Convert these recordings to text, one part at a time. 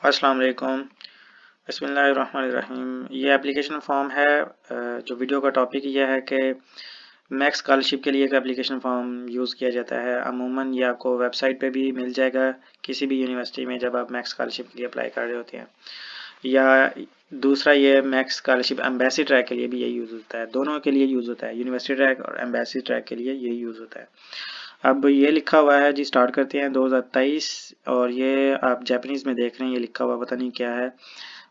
अस्सलाम वालेकुम। बिस्मिल्लाहिर्रहमानिर्रहीम। ये एप्लीकेशन फॉर्म है। जो वीडियो का टॉपिक ये है कि मैक्स स्कॉलरशिप के लिए एक एप्लीकेशन फॉर्म यूज़ किया जाता है। अमूमन ये आपको वेबसाइट पे भी मिल जाएगा किसी भी यूनिवर्सिटी में जब आप मैक्स स्कॉलरशिप के लिए अप्लाई कर रहे होते हैं, या दूसरा ये मैक्स स्कॉलरशिप एम्बेसी ट्रैक के लिए भी ये यूज़ होता है। दोनों के लिए यूज़ होता है, यूनिवर्सिटी ट्रैक और एम्बेसी ट्रैक के लिए ये यूज़ होता है। अब ये लिखा हुआ है जी, स्टार्ट करते हैं 2023। और ये आप जापानीज़ में देख रहे हैं, ये लिखा हुआ पता नहीं क्या है।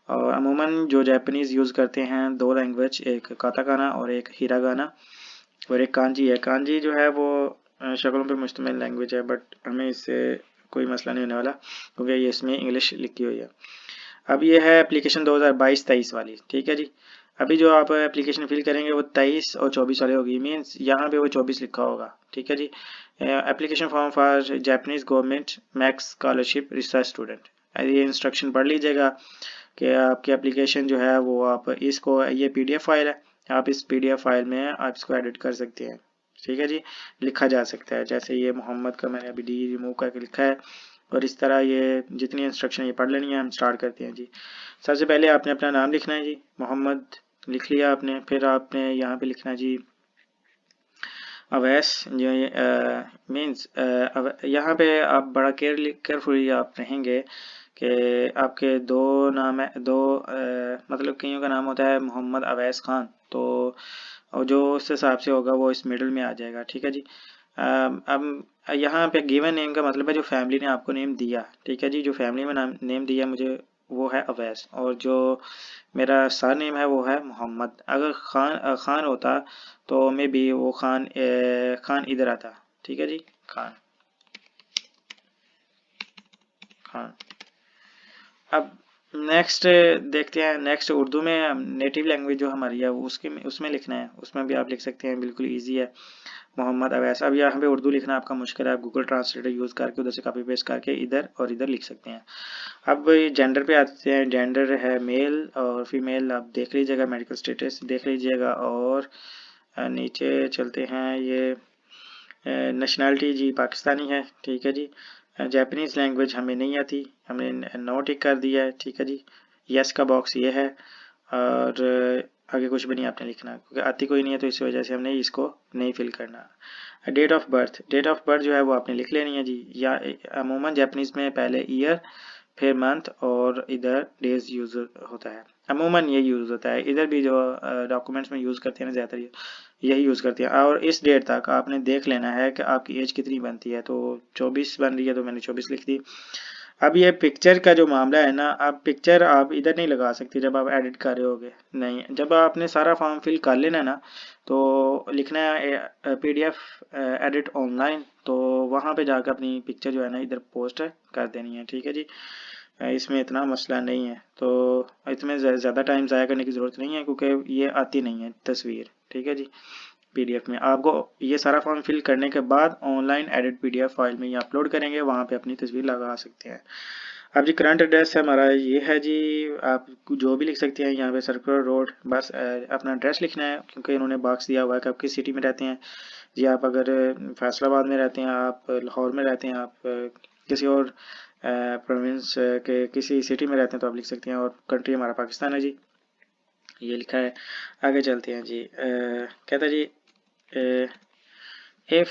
और अमूमन जो जापानीज़ यूज़ करते हैं दो लैंग्वेज, एक काताकाना और एक हिरागाना और एक कांजी है। कांजी जो है वो शक्लों पे मुश्तमिल लैंग्वेज है, बट हमें इससे कोई मसला नहीं होने वाला क्योंकि ये इसमें इंग्लिश लिखी हुई है। अब ये है एप्लीकेशन 2022-23 वाली, ठीक है जी। अभी जो आप एप्लीकेशन फिल करेंगे वो 23 और 24 वाली होगी, मीन्स यहाँ पे वो 24 लिखा होगा, ठीक है जी। Application form for Japanese government MEXT scholarship research student. ये इंस्ट्रक्शन पढ़ लीजिएगा कि आपकी एप्लीकेशन जो है वो आप इसको, ये पीडीएफ फाइल है, आप इस पीडीएफ फाइल में आप इसको एडिट कर सकते हैं, ठीक है जी। लिखा जा सकता है, जैसे ये मोहम्मद का मैंने अभी डी रिमूव करके लिखा है, और इस तरह ये जितनी इंस्ट्रक्शन ये पढ़ लेनी है। हम स्टार्ट करते हैं जी। सबसे पहले आपने अपना नाम लिखना है जी, मोहम्मद लिख लिया आपने। फिर आपने यहाँ पे लिखना है जी अवैस, जो मीन्स यहाँ पे आप बड़ा केयरफुली आप रहेंगे कि आपके दो नाम है, दो मतलब कईयों का नाम होता है मोहम्मद अवैस खान, तो और जो उस हिसाब से होगा वो इस मिडल में आ जाएगा, ठीक है जी। अब यहाँ पे गिवन नेम का मतलब है जो फैमिली ने आपको नेम दिया, ठीक है जी। जो फैमिली में नाम नेम दिया मुझे वो है अवैस, और जो मेरा सर नेम है वो है मोहम्मद। अगर खान होता तो मे बी वो खान इधर आता, ठीक है जी। खान, खान। अब नेक्स्ट देखते हैं। नेक्स्ट उर्दू में नेटिव लैंग्वेज जो हमारी है वो उसके उसमें लिखना है, उसमें भी आप लिख सकते हैं, बिल्कुल इजी है। मोहम्मद अवैस। अब यहाँ पे उर्दू लिखना आपका मुश्किल है, आप गूगल ट्रांसलेटर यूज़ करके उधर से कॉपी पेस्ट करके इधर और इधर लिख सकते हैं। अब जेंडर पे आते हैं। जेंडर है मेल और फीमेल, आप देख लीजिएगा, मेडिकल स्टेटस देख लीजिएगा। और नीचे चलते हैं, ये नेशनैलिटी जी पाकिस्तानी है, ठीक है जी। जापानीज़ लैंग्वेज हमें नहीं आती, हमने नो टिक कर दिया है, ठीक है जी। यस का बॉक्स ये है। और आगे कुछ भी नहीं आपने लिखना क्योंकि आती कोई नहीं है, तो इस वजह से हमने इसको नहीं फिल करना। Date of birth, date of birth जो है वो आपने लिख लेनी है जी। या अमूमन जापानीज़ में पहले ईयर फिर मंथ और इधर डेज यूज़ होता है। अमूमन ये यूज़ होता है, इधर भी जो डॉक्यूमेंट्स में यूज़ करते हैं ना ज़्यादातर यही यूज़ करते हैं। और इस डेट तक आपने देख लेना है कि आपकी एज कितनी बनती है, तो 24 बन रही है तो मैंने 24 लिख दी। अब ये पिक्चर का जो मामला है ना, अब पिक्चर आप इधर नहीं लगा सकते जब आप एडिट कर रहे होगे, नहीं। जब आपने सारा फॉर्म फिल कर लेना है ना, तो लिखना है पीडीएफ एडिट ऑनलाइन, तो वहाँ पे जाकर अपनी पिक्चर जो है ना इधर पोस्ट कर देनी है, ठीक है जी। इसमें इतना मसला नहीं है, तो इसमें ज़्यादा टाइम ज़ाया करने की ज़रूरत नहीं है क्योंकि ये आती नहीं है तस्वीर, ठीक है जी। पीडीएफ में आपको ये सारा फॉर्म फिल करने के बाद ऑनलाइन एडिट पीडीएफ फाइल में ये अपलोड करेंगे, वहाँ पे अपनी तस्वीर लगा सकते हैं। अब जी करंट एड्रेस है हमारा ये है जी, आप जो भी लिख सकते हैं यहाँ पे सर्कुलर रोड, बस अपना एड्रेस लिखना है क्योंकि इन्होंने बॉक्स दिया हुआ है कि आप किस सिटी में रहते हैं जी। आप अगर फैसलाबाद में रहते हैं, आप लाहौर में रहते हैं, आप किसी और प्रोविंस के किसी सिटी में रहते हैं तो आप लिख सकते हैं। और कंट्री हमारा पाकिस्तान है जी, ये लिखा है। आगे चलते हैं जी। कहता है जी if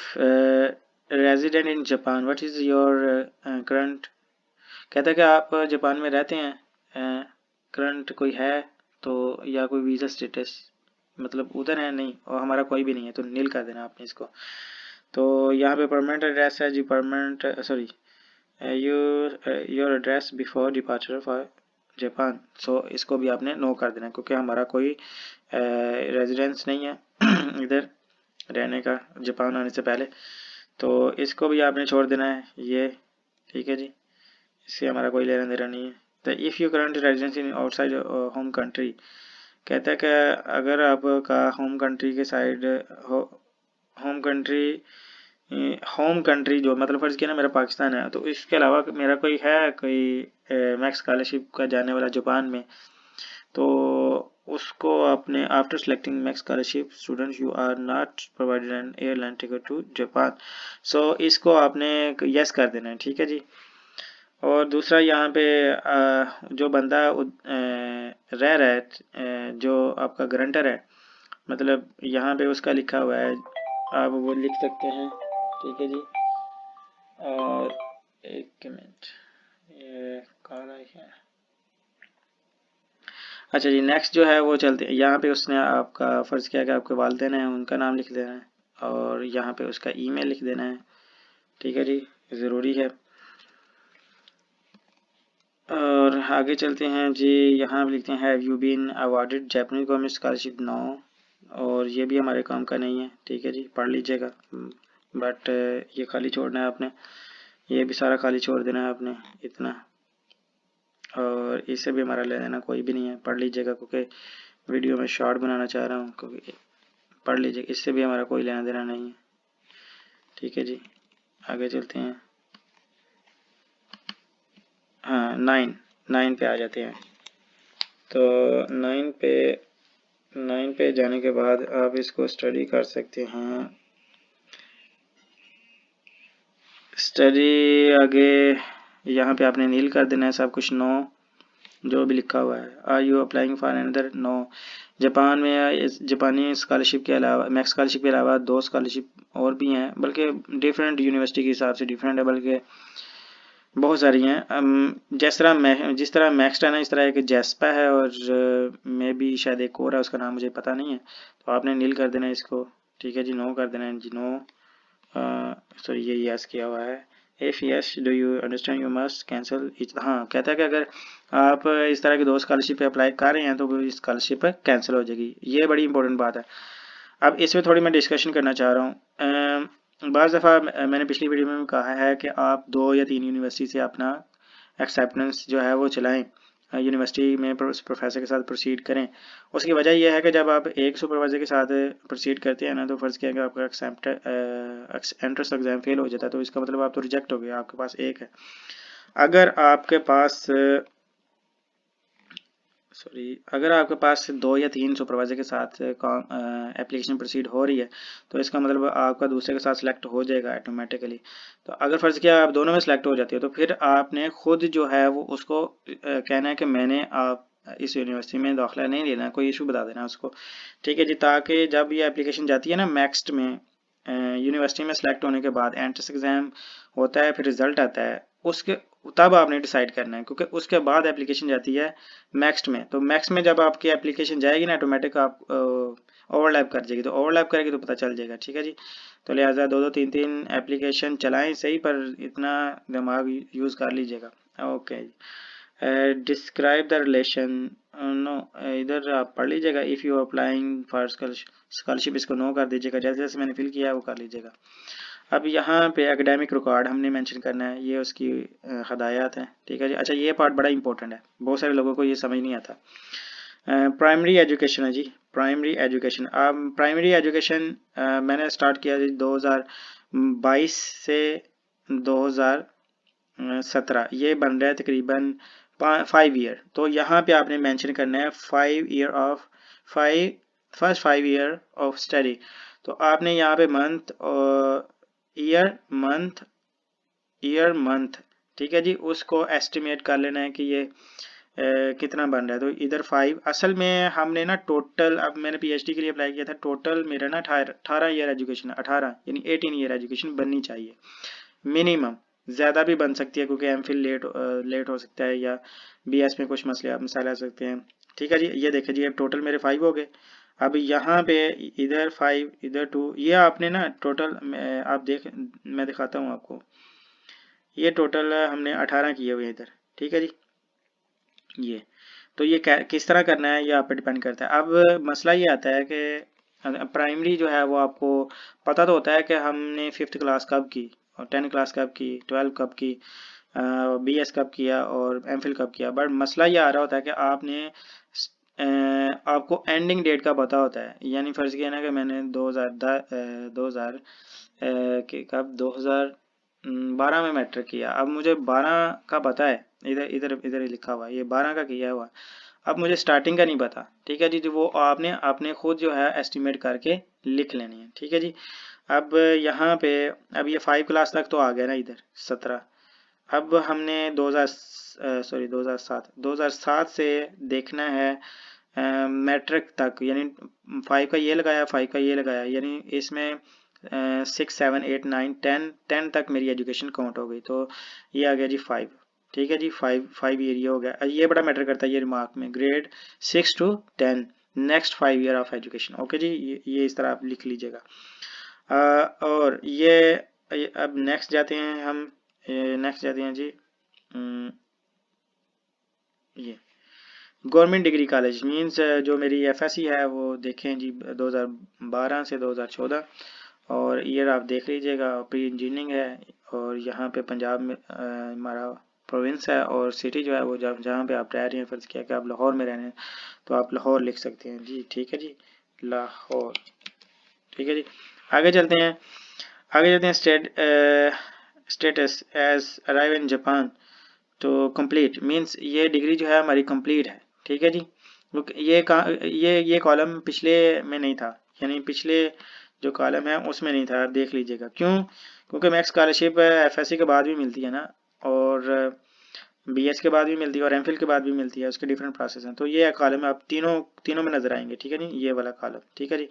resident in Japan what is your current. कहता है कि आप जापान में रहते हैं, करंट कोई है तो, या कोई वीज़ा स्टेटस मतलब उधर है नहीं, और हमारा कोई भी नहीं है तो नील कर देना आपने इसको। तो यहाँ पे परमानेंट एड्रेस है जी, permanent sorry your address before departure for Japan, so इसको भी आपने नो कर देना क्योंकि हमारा कोई रेजिडेंस नहीं है इधर रहने का जापान आने से पहले, तो इसको भी आपने छोड़ देना है ये, ठीक है जी। इससे हमारा कोई लेना देना नहीं है। तो if you current residence in outside home country, कहता है कि अगर आपका होम कंट्री के साइड हो, होम कंट्री, होम कंट्री जो मतलब फर्ज किया ना मेरा पाकिस्तान है, तो इसके अलावा मेरा कोई है कोई मैक्स स्कॉलरशिप का जाने वाला जापान में, तो उसको आपने after selecting MEXT scholarship student you are not provided an airline ticket to Japan, so इसको आपने यस कर देना है, ठीक है जी। और दूसरा यहाँ पे जो बंदा रह रहा है, जो आपका गारंटर है, मतलब यहाँ पे उसका लिखा हुआ है, आप वो लिख सकते हैं। ठीक है जी। और एक मिनट, ये कहाँ है। अच्छा जी, नेक्स्ट जो है वो चलते हैं। यहाँ पे उसने आपका फ़र्ज़ किया कि आपके वालिदैन हैं, उनका नाम लिख देना है और यहाँ पे उसका ईमेल लिख देना है। ठीक है जी, ज़रूरी है। और आगे चलते हैं जी। यहाँ पे लिखते हैं have you been awarded Japanese government scholarship? No. और ये भी हमारे काम का नहीं है। ठीक है जी, पढ़ लीजिएगा। बट ये खाली छोड़ना है आपने, ये भी सारा खाली छोड़ देना है आपने, इतना। और इससे भी हमारा लेना देना कोई भी नहीं है, पढ़ लीजिएगा, क्योंकि वीडियो में शॉर्ट बनाना चाह रहा हूँ, क्योंकि पढ़ लीजिए, इससे भी हमारा कोई लेना देना नहीं है। ठीक है जी, आगे चलते हैं। हाँ, 9 पे आ जाते हैं। तो 9 पे जाने के बाद आप इसको स्टडी कर सकते हैं। स्टडी आगे यहाँ पे आपने नील कर देना है सब कुछ, नो जो भी लिखा हुआ है। Are you applying for another? No. Japan में जापानी स्कॉलरशिप के अलावा, मैक्स स्कॉलरशिप के अलावा 2 स्कॉलरशिप और भी हैं, बल्कि डिफरेंट यूनिवर्सिटी के हिसाब से डिफरेंट है, बल्कि बहुत सारी हैं। जिस तरह मैक्स है ना, इस तरह एक जेस्पा है, और मे भी शायद एक और है, उसका नाम मुझे पता नहीं है। तो आपने नील कर देना है इसको। ठीक है जी, नो कर देना है जी, नो। सॉरी, ये यस किया हुआ है। If yes do you understand you must cancel etch. हाँ, कहता है कि अगर आप इस तरह की 2 स्कॉलरशिप पे अप्लाई कर रहे हैं तो वो स्कॉलरशिप कैंसिल हो जाएगी। ये बड़ी इंपॉर्टेंट बात है। अब इसमें थोड़ी मैं डिस्कशन करना चाह रहा हूँ। बाज़ दफ़ा मैंने पिछली वीडियो में भी कहा है कि आप 2 या 3 यूनिवर्सिटी से अपना एक्सेप्टेंस जो है वो चलाएं, यूनिवर्सिटी में प्रोफेसर के साथ प्रोसीड करें। उसकी वजह यह है कि जब आप एक सुपरवाइज़र के साथ प्रोसीड करते हैं ना, तो फ़र्ज़ किया कि आपका एंट्रेंस एग्ज़ाम फेल हो जाता है, तो इसका मतलब आप तो रिजेक्ट हो गए, आपके पास एक है। अगर आपके पास अगर आपके पास 2 या 3 सुपरवाइजर के साथ एप्लीकेशन प्रोसीड हो रही है, तो इसका मतलब आपका दूसरे के साथ सिलेक्ट हो जाएगा ऑटोमेटिकली। तो अगर फ़र्ज़ किया आप दोनों में सिलेक्ट हो जाती है, तो फिर आपने खुद जो है वो उसको कहना है कि मैंने आप इस यूनिवर्सिटी में दाखिला नहीं लेना, कोई इशू बता देना उसको। ठीक है जी, ताकि जब ये एप्लीकेशन जाती है ना मैक्स्ट में, यूनिवर्सिटी में सेलेक्ट होने के बाद एंट्रेंस एग्ज़ाम होता है, फिर रिजल्ट आता है, उसके तब आपने डिसाइड करना है, क्योंकि उसके बाद एप्लीकेशन जाती है मैक्स्ट में। तो मैक्स्ट में जब आपकी एप्लीकेशन जाएगी ना, ऑटोमेटिक आप ओवरलैप कर जाएगी, तो ओवरलैप करेगी तो पता चल जाएगा। ठीक है जी, तो लिहाजा 2 2 3 3 एप्लीकेशन चलाएं सही, पर इतना दिमाग यूज़ कर लीजिएगा। ओके जी, डिस्क्राइब द रिलेशन, नो, इधर आप पढ़ लीजिएगा। If you applying for scholarship, इसको नो कर दीजिएगा, जैसे जैसे मैंने फिल किया है वो कर लीजिएगा। अब यहाँ पे एकेडमिक रिकॉर्ड हमने मेंशन करना है, ये उसकी हदायत है। ठीक है जी। अच्छा, ये पार्ट बड़ा इंपॉर्टेंट है, बहुत सारे लोगों को ये समझ नहीं आता। प्राइमरी एजुकेशन है जी, प्राइमरी एजुकेशन। अब प्राइमरी एजुकेशन मैंने स्टार्ट किया जी 2022 से 2017, ये बन रहा है तकरीबन 5 ईयर। तो यहाँ पे आपने मेंशन करना है 5 ईयर ऑफ स्टडी। तो आपने यहाँ पे मंथ और ईयर मंथ, ठीक है जी, उसको एस्टिमेट कर लेना है कि ये कितना बन रहा है। तो इधर 5, असल में हमने ना टोटल, अब मैंने पीएचडी के लिए अप्लाई किया था, टोटल मेरा ना 18 ईयर एजुकेशन, 18 यानी 18 ईयर एजुकेशन बननी चाहिए मिनिमम। ज़्यादा भी बन सकती है, क्योंकि एमफिल लेट हो सकता है, या बीएस में कुछ मसाले आ सकते हैं। ठीक है जी, ये देखिए जी, अब टोटल मेरे 5 हो गए। अब यहाँ पे इधर 5, इधर 2, ये आपने ना टोटल, आप मैं दिखाता हूँ आपको। ये टोटल हमने 18 किए हुए इधर। ठीक है जी, ये तो ये किस तरह करना है, ये आप पे डिपेंड करता है। अब मसला ये आता है कि प्राइमरी जो है वो आपको पता तो होता है कि हमने 5th क्लास कब की, और 10th क्लास कब की, 12 कब की, बीएस कब किया, और एमफिल कब किया। बट मसला ये आ रहा होता है कि आपको एंडिंग डेट का पता होता है। यानी फ़र्ज़ किया ना कि मैंने 2000 के कब 2012 में मैट्रिक किया। अब मुझे 12 का पता है, इधर इधर इधर ही लिखा हुआ है, ये 12 का किया हुआ। अब मुझे स्टार्टिंग का नहीं पता। ठीक है जी, तो वो आपने अपने खुद जो है एस्टिमेट करके लिख लेनी है। ठीक है जी। अब यहाँ पे, अब ये 5 क्लास तक तो आ गया ना इधर 17, अब हमने 2007 से देखना है मैट्रिक तक, यानी 5 का ये लगाया, 5 का ये लगाया, यानी इसमें 6 7 8 9 10 तक मेरी एजुकेशन काउंट हो गई। तो ये आ गया जी 5। ठीक है जी, 5 ईयर ये हो गया। ये बड़ा मैटर करता है ये रिमार्क में, grade 6 to 10 next 5 year of education. Okay जी, ये इस तरह आप लिख लीजिएगा। और अब नेक्स्ट जाते हैं हम, नेक्स्ट जाते हैं जी ये गवर्नमेंट डिग्री कॉलेज मींस जो मेरी एफएससी है वो देखें जी 2012 से 2014, और ईयर आप देख लीजिएगा। प्री इंजीनियरिंग है, और यहाँ पे पंजाब में हमारा प्रोविंस है, और सिटी जो है वो जहाँ पे आप रह रहे हैं, फर्ज किया कि आप लाहौर में रह रहे हैं तो आप लाहौर लिख सकते हैं जी। ठीक है जी, लाहौर। ठीक है जी, आगे चलते हैं। Status as arrive in Japan. तो कंप्लीट मींस ये डिग्री जो है हमारी कंप्लीट है। ठीक है जी, ये कॉलम पिछले में नहीं था, यानी पिछले जो कॉलम है उसमें नहीं था, आप देख लीजिएगा। क्यों? क्योंकि मैक्स स्कॉलरशिप एफएससी के बाद भी मिलती है ना, और बीएस के बाद भी मिलती है, और एमफिल के बाद भी मिलती है, उसके डिफरेंट प्रोसेस हैं। तो ये कॉलम आप तीनों में नजर आएंगे। ठीक है जी, ये वाला कॉलम। ठीक है जी,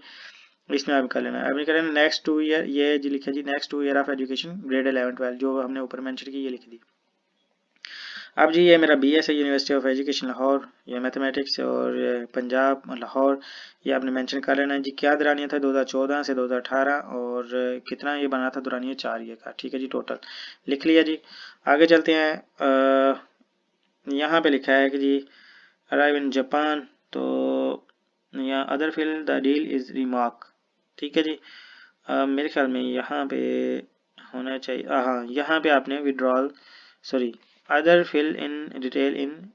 इसमें आप कर लेना। अभी करें नेक्स्ट 2 ईयर, ये जी लिखा जी next 2 year of education grade 11 12 जो हमने ऊपर मेंशन की, ये लिख दी। अब जी ये मेरा बीएस है, यूनिवर्सिटी ऑफ एजुकेशन लाहौर, ये मैथमेटिक्स, और पंजाब लाहौर, ये आपने मेंशन कर लेना है जी। क्या दौरानिया था 2014 से 2018, और कितना ये बना था दौरानिया 4 ईयर का। ठीक है जी, टोटल लिख लिया जी। आगे चलते हैं। यहाँ पे लिखा है कि जी अराइव इन जापान, तो यहाँ other field the deal is remark. ठीक है जी, मेरे ख्याल में यहाँ पे होना चाहिए, हाँ यहाँ पे आपने withdrawal, sorry, other fill in detail in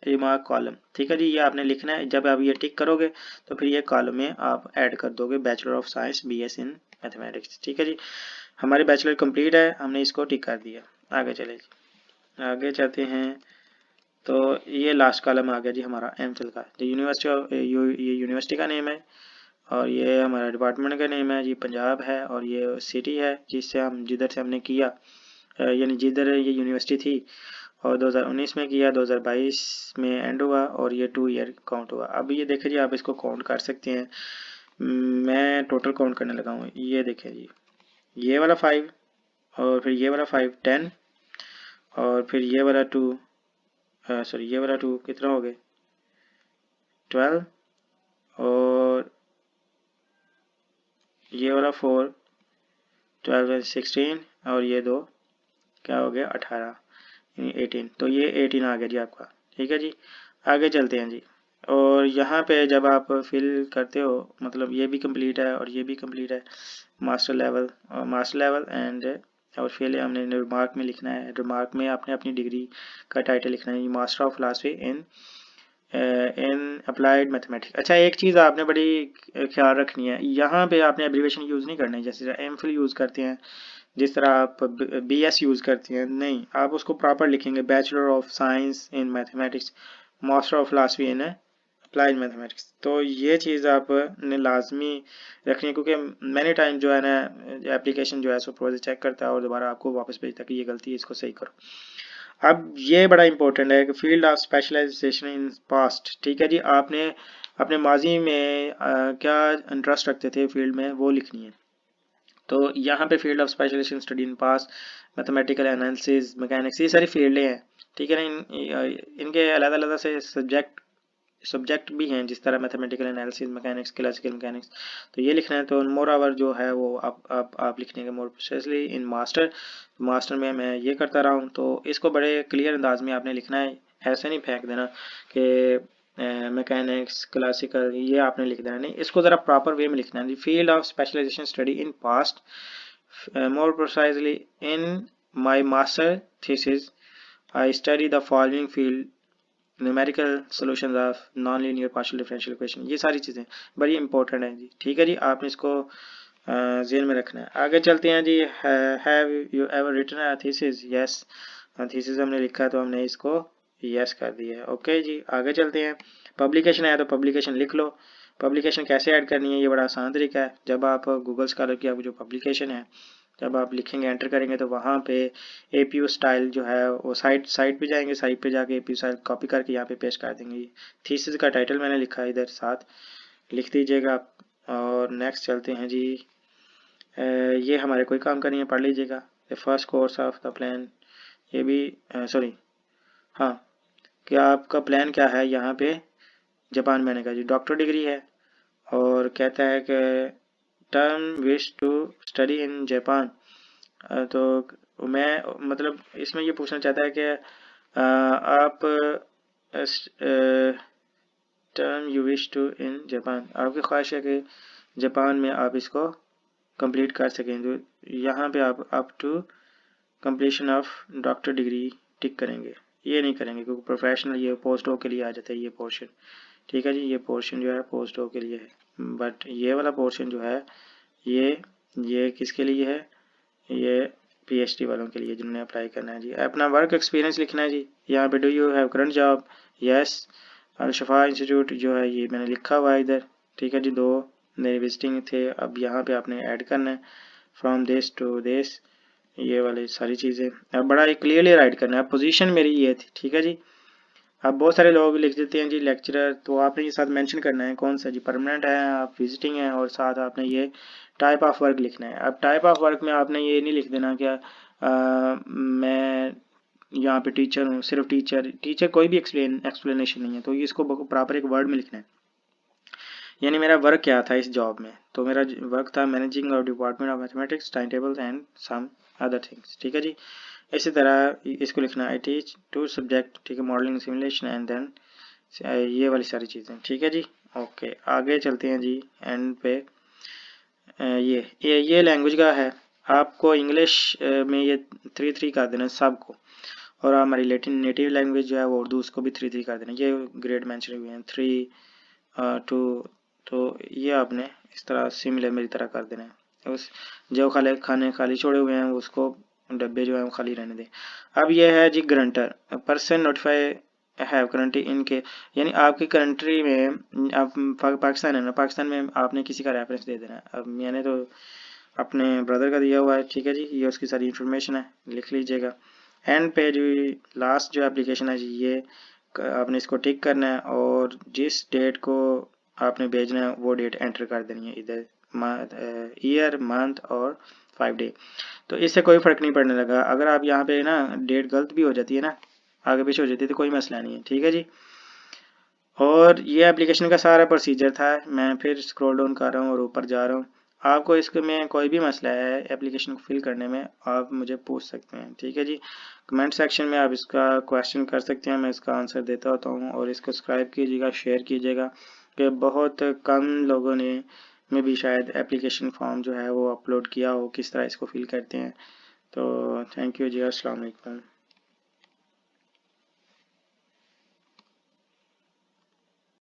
remark column. ठीक है जी, ये आपने लिखना है। जब आप ये टिक करोगे तो फिर ये कॉलम में आप ऐड कर दोगे bachelor of science BS in mathematics. ठीक है जी, हमारी बैचलर कंप्लीट है, हमने इसको टिक कर दिया। आगे चले जी, आगे चलते हैं। तो ये लास्ट कॉलम आ गया जी हमारा एमफिल का। यूनिवर्सिटी ऑफ ये यूनिवर्सिटी का नेम है, और ये हमारा डिपार्टमेंट का नेम है जी, पंजाब है, और ये सिटी है जिससे हम जिधर से हमने किया, यानी जिधर ये यूनिवर्सिटी थी, और 2019 में किया, 2022 में एंड हुआ, और ये 2 ईयर काउंट हुआ। अब ये देखें जी, आप इसको काउंट कर सकते हैं। मैं टोटल काउंट करने लगा हूँ। ये देखें जी, ये वाला 5, और फिर ये वाला 5 10, और फिर ये वाला 2, सॉरी ये वाला 2 कितना हो गए 12, और ये वाला 4 12 16, और ये 2 क्या हो गया 18, यानी 18। तो ये 18 आ गया जी आपका। ठीक है जी, आगे चलते हैं जी। और यहाँ पे जब आप फिल करते हो, मतलब ये भी कंप्लीट है और ये भी कंप्लीट है, मास्टर लेवल एंड, और फिर हमने रिमार्क में लिखना है। रिमार्क में आपने अपनी डिग्री का टाइटल लिखना है, master of philosophy in applied mathematics. अच्छा, एक चीज़ आपने बड़ी ख्याल रखनी है, यहाँ पे आपने एब्रीवेशन यूज़ नहीं करना है, जैसे एम फिल यूज़ करते हैं, जिस तरह आप बीएस यूज़ करती हैं, नहीं, आप उसको प्रॉपर लिखेंगे, bachelor of science in mathematics, master of philosophy in applied mathematics. तो ये चीज़ आपने लाजमी रखनी है, क्योंकि मैनी टाइम जो है ना एप्लीकेशन जो है सो प्रोजेक्ट चेक करता है और दोबारा आपको वापस भेजता है कि ये गलती है, इसको सही करो। अब ये बड़ा इंपॉर्टेंट है कि field of specialization in past. ठीक है जी, आपने अपने माजी में क्या इंटरेस्ट रखते थे फील्ड में, वो लिखनी है। तो यहाँ पे field of specialization study in past, mathematical analysis, mechanics, ये सारी फील्डें हैं। ठीक है ना, इनके अलग अलग से सब्जेक्ट भी हैं, जिस तरह mathematical analysis, mechanics, classical mechanics. तो ये लिखना है। तो मोर ओवर जो है वो आप लिखने के मोर प्रिसाइजली इन मास्टर में मैं ये करता रहा हूँ। तो इसको बड़े क्लियर अंदाज में आपने लिखना है, ऐसे नहीं फेंक देना कि मैकेनिक्स क्लासिकल ये आपने लिख देना, नहीं, इसको ज़रा प्रॉपर वे में लिखना है। Field of specialization study in past, more precisely in my master thesis I study the following field, numerical solutions of non linear partial differential equation. ये सारी चीज़ें बड़ी इंपॉर्टेंट हैं जी। ठीक है जी, आपने इसको जेल में रखना है। आगे चलते हैं जी। Have you ever written a thesis? Yes, thesis हमने लिखा है तो हमने इसको यस कर दिया है। ओके जी, आगे चलते हैं। पब्लिकेशन है तो पब्लिकेशन लिख लो। पब्लिकेशन कैसे ऐड करनी है, ये बड़ा आसान तरीका है। जब आप गूगल स्कॉलर की आपको जो पब्लिकेशन है, जब आप लिखेंगे एंटर करेंगे तो वहाँ पे APU स्टाइल जो है वो साइट पे जाएंगे, साइट पे जाके APU स्टाइल कॉपी करके यहाँ पे पेस्ट कर देंगे। थीसिस का टाइटल मैंने लिखा है इधर साथ लिख दीजिएगा आप। और नेक्स्ट चलते हैं जी। ये हमारे कोई काम का नहीं है, पढ़ लीजिएगा। The first course of the plan, ये भी सॉरी हाँ, क्या आपका प्लान क्या है यहाँ पे जापान में आने का जी। डॉक्टर डिग्री है और कहता है कि term wish to study in Japan. तो मैं मतलब इसमें ये पूछना चाहता है कि आप term you wish to in Japan, आपकी ख्वाहिश है कि जापान में आप इसको कंप्लीट कर सकें। तो यहाँ पे आप up to completion of doctor degree tick करेंगे, ये नहीं करेंगे क्योंकि प्रोफेशनल ये पोस्ट डॉक के लिए आ जाता है ये पोर्शन। ठीक है जी, ये पोर्शन जो है पोस्ट डॉक के लिए है, बट ये वाला पोर्शन जो है ये किसके लिए है, ये PhD वालों के लिए जिन्होंने अप्लाई करना है जी। अपना वर्क एक्सपीरियंस लिखना है जी। यहाँ पे do you have current job, yes. Al Shafa institute जो है ये मैंने लिखा हुआ है इधर। ठीक है जी, 2 मेरे विजिटिंग थे। अब यहाँ पे आपने ऐड करना है फ्रॉम दिस टू दिस, ये वाली सारी चीज़ें अब बड़ा ही क्लियरली राइट करना है। पोजीशन मेरी ये थी, ठीक है जी। अब बहुत सारे लोग लिख देते हैं जी लेक्चरर, तो आपने ये साथ मेंशन करना है कौन सा जी, परमानेंट है आप विजिटिंग है, और साथ आपने ये टाइप ऑफ वर्क लिखना है। अब टाइप ऑफ वर्क में आपने ये नहीं लिख देना क्या मैं यहाँ पे टीचर हूँ, सिर्फ टीचर कोई भी एक्सप्लेनेशन नहीं है, तो इसको प्रॉपर एक वर्ड में लिखना है। यानी मेरा वर्क क्या था इस जॉब में, तो मेरा वर्क था मैनेजिंग और department of mathematics, time tables and some other things. ठीक है जी, इसी तरह इसको लिखना आई टीच 2 सब्जेक्ट, ठीक है, मॉडलिंग सिमुलेशन एंड देन ये वाली सारी चीज़ें। ठीक है जी, ओके आगे चलते हैं जी। एंड पे ये लैंग्वेज का है, आपको इंग्लिश में ये 3 कर देना सबको, और हमारी लेटिन नेटिव लैंग्वेज जो है वो उर्दू, उसको भी 3 कर देना। ये ग्रेड मेंशन हुए हैं 3 2, तो ये आपने इस तरह सिमिलर मेरी तरह कर देना है। उस जो खाने खाली छोड़े हुए हैं उसको डब्बे जो है वो खाली रहने दें। अब ये है जी guarantor, person notify have currently इनके, यानी आपकी कंट्री में आप पाकिस्तान है ना, पाकिस्तान में आपने किसी का रेफरेंस दे देना है। अब मैंने तो अपने ब्रदर का दिया हुआ है। ठीक है जी, ये उसकी सारी इन्फॉर्मेशन है, लिख लीजिएगा। एंड पे जो लास्ट जो एप्लीकेशन है जी, ये आपने इसको टिक करना है और जिस डेट को आपने भेजना है वो डेट एंटर कर देनी है इधर, ईयर मंथ और 5 डे। तो इससे कोई फ़र्क नहीं पड़ने लगा। अगर आप यहाँ पे ना डेट गलत भी हो जाती है ना, आगे पीछे हो जाती है, तो कोई मसला नहीं है। ठीक है जी, और ये एप्लीकेशन का सारा प्रोसीजर था। मैं फिर स्क्रॉल डाउन कर रहा हूँ और ऊपर जा रहा हूँ। आपको इसके में कोई भी मसला है एप्लीकेशन को फिल करने में, आप मुझे पूछ सकते हैं। ठीक है जी, कमेंट सेक्शन में आप इसका क्वेश्चन कर सकते हैं, मैं इसका आंसर देता होता हूँ। और इसको सब्सक्राइब कीजिएगा, शेयर कीजिएगा, कि बहुत कम लोगों ने में भी शायद एप्लीकेशन फॉर्म जो है वो अपलोड किया हो, किस तरह इसको फिल करते हैं। तो थैंक यू जी, अस्सलाम वालेकुम।